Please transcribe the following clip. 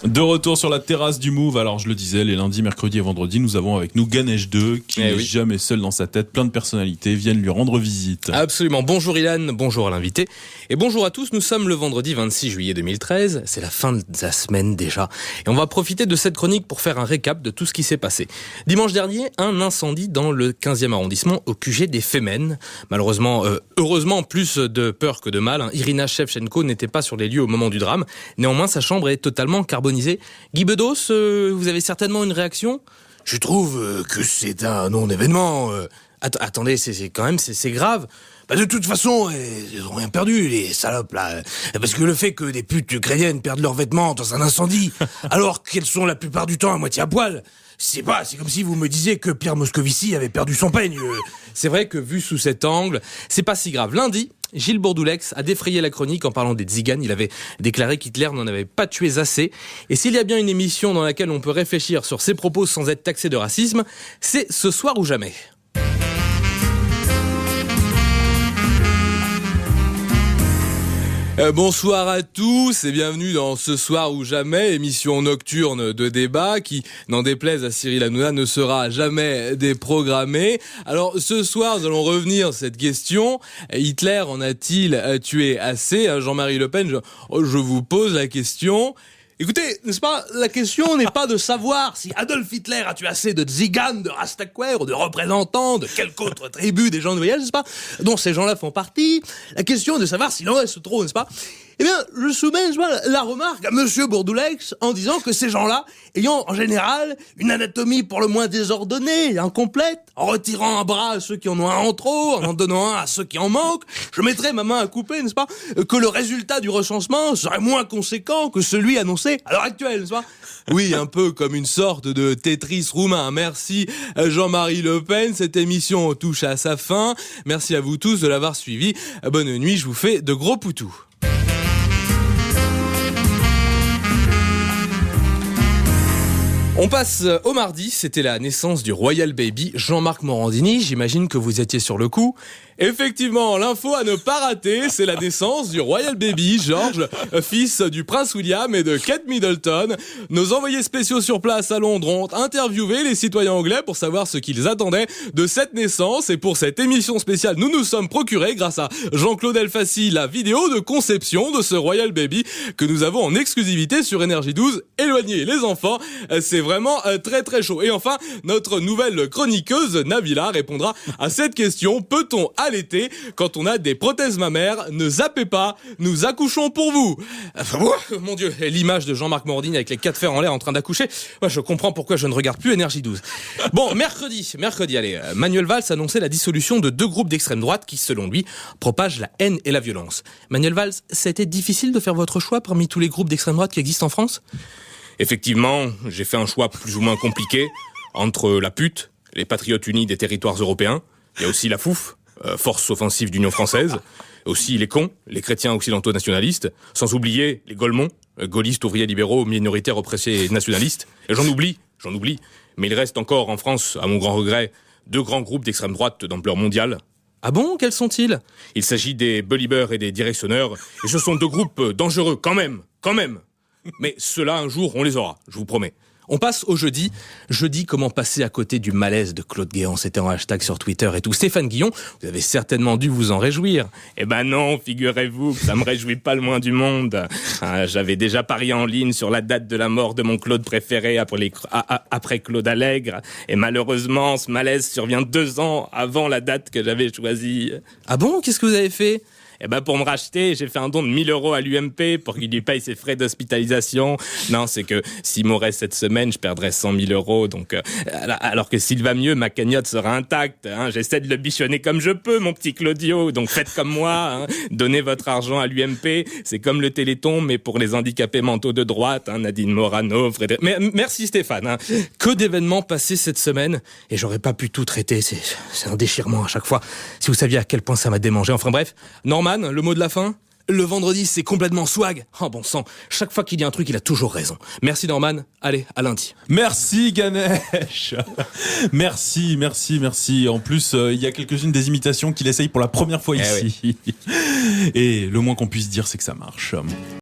De retour sur la terrasse du Move. Alors je le disais, les lundis, mercredis et vendredis, nous avons avec nous Ganesh 2 qui n'est jamais seul dans sa tête. Plein de personnalités viennent lui rendre visite. Absolument. Bonjour Ilan, bonjour à l'invité. Et bonjour à tous, nous sommes le vendredi 26 juillet 2013. C'est la fin de la semaine déjà. Et on va profiter de cette chronique pour faire un récap de tout ce qui s'est passé. Dimanche dernier, un incendie dans le 15e arrondissement au QG des Femen. Malheureusement, heureusement, plus de peur que de mal. Irina Shevchenko n'était pas sur les lieux au moment du drame. Néanmoins, sa chambre est totalement carbonisée. Guy Bedos, vous avez certainement une réaction ? Je trouve que c'est un non-événement. Attendez, c'est quand même c'est grave. Bah de toute façon, ils ont rien perdu, les salopes, là. Parce que le fait que des putes ukrainiennes perdent leurs vêtements dans un incendie, alors qu'elles sont la plupart du temps à moitié à poil, c'est comme si vous me disiez que Pierre Moscovici avait perdu son peigne. C'est vrai que vu sous cet angle, c'est pas si grave. Lundi, Gilles Bourdoulex a défrayé la chronique en parlant des tziganes. Il avait déclaré qu'Hitler n'en avait pas tué assez. Et s'il y a bien une émission dans laquelle on peut réfléchir sur ses propos sans être taxé de racisme, c'est Ce soir ou jamais. Bonsoir à tous et bienvenue dans Ce soir ou jamais, émission nocturne de débat qui, n'en déplaise à Cyril Hanouna, ne sera jamais déprogrammée. Alors ce soir, nous allons revenir sur cette question. Hitler en a-t-il tué assez ? Jean-Marie Le Pen, je vous pose la question. Écoutez, n'est-ce pas, la question n'est pas de savoir si Adolf Hitler a tué assez de tziganes, de Rastaquouères, ou de représentants de quelque autre tribu des gens de voyage, n'est-ce pas, dont ces gens-là font partie. La question est de savoir s'il en reste trop, n'est-ce pas. Eh bien, je soumets, n'est-ce pas, la remarque à monsieur Bourdoulex en disant que ces gens-là, ayant en général une anatomie pour le moins désordonnée et incomplète, en retirant un bras à ceux qui en ont un en trop, en donnant un à ceux qui en manquent, je mettrais ma main à couper, n'est-ce pas, que le résultat du recensement serait moins conséquent que celui annoncé à l'heure actuelle, n'est-ce pas. Oui, un peu comme une sorte de Tetris roumain. Merci Jean-Marie Le Pen. Cette émission touche à sa fin. Merci à vous tous de l'avoir suivi. Bonne nuit, je vous fais de gros poutous. On passe au mardi, c'était la naissance du Royal Baby Jean-Marc Morandini, j'imagine que vous étiez sur le coup. Effectivement, l'info à ne pas rater, c'est la naissance du Royal Baby, George, fils du prince William et de Kate Middleton. Nos envoyés spéciaux sur place à Londres ont interviewé les citoyens anglais pour savoir ce qu'ils attendaient de cette naissance. Et pour cette émission spéciale, nous nous sommes procurés, grâce à Jean-Claude Elfassi, la vidéo de conception de ce Royal Baby que nous avons en exclusivité sur Énergie 12. Éloignez les enfants, c'est vraiment très très chaud. Et enfin, notre nouvelle chroniqueuse Nabila répondra à cette question: peut-on allaiter quand on a des prothèses mammaires? Ne zappez pas, nous accouchons pour vous. Mon Dieu, l'image de Jean-Marc Morandini avec les 4 fers en l'air en train d'accoucher. Ouais, je comprends pourquoi je ne regarde plus Énergie 12. Bon, mercredi, allez, Manuel Valls annonçait la dissolution de 2 groupes d'extrême droite qui, selon lui, propagent la haine et la violence. Manuel Valls, ça a été difficile de faire votre choix parmi tous les groupes d'extrême droite qui existent en France? Effectivement, j'ai fait un choix plus ou moins compliqué entre la PUT, les Patriotes Unis des Territoires Européens, il y a aussi la FOUF, Force Offensive d'Union Française, aussi les cons, les chrétiens occidentaux nationalistes, sans oublier les Golemons, gaullistes ouvriers libéraux, minoritaires oppressés et nationalistes. Et j'en oublie, mais il reste encore en France, à mon grand regret, 2 grands groupes d'extrême droite d'ampleur mondiale. Ah bon, quels sont-ils? Il s'agit des Beliebers et des Directionneurs, et ce sont 2 groupes dangereux, quand même. Mais ceux-là, un jour, on les aura, je vous promets. On passe au jeudi. Jeudi, comment passer à côté du malaise de Claude Guéant? C'était en hashtag sur Twitter et tout. Stéphane Guillon, vous avez certainement dû vous en réchouir. Eh ben non, figurez-vous que ça me réjouit pas le moins du monde. J'avais déjà parié en ligne sur la date de la mort de mon Claude préféré après Claude Allègre. Et malheureusement, ce malaise survient 2 ans avant la date que j'avais choisie. Ah bon? Qu'est-ce que vous avez fait? Eh ben, pour me racheter, j'ai fait un don de 1 000 € à l'UMP pour qu'il lui paye ses frais d'hospitalisation. Non, c'est que s'il mourait cette semaine, je perdrais 100 000 €. Donc, alors que s'il va mieux, ma cagnotte sera intacte. J'essaie de le bichonner comme je peux, mon petit Claudio. Donc, faites comme moi. Donnez votre argent à l'UMP. C'est comme le Téléthon, mais pour les handicapés mentaux de droite. Nadine Morano, Frédéric... Mais, merci Stéphane. Que d'événements passés cette semaine. Et j'aurais pas pu tout traiter. C'est un déchirement à chaque fois. Si vous saviez à quel point ça m'a démangé. Enfin bref, Norman, le mot de la fin? Le vendredi, c'est complètement swag. Oh bon sang, chaque fois qu'il y a un truc, il a toujours raison. Merci Norman, allez, à lundi. Merci Ganesh. Merci. En plus, il y a quelques-unes des imitations qu'il essaye pour la première fois ici. Oui. Et le moins qu'on puisse dire, c'est que ça marche.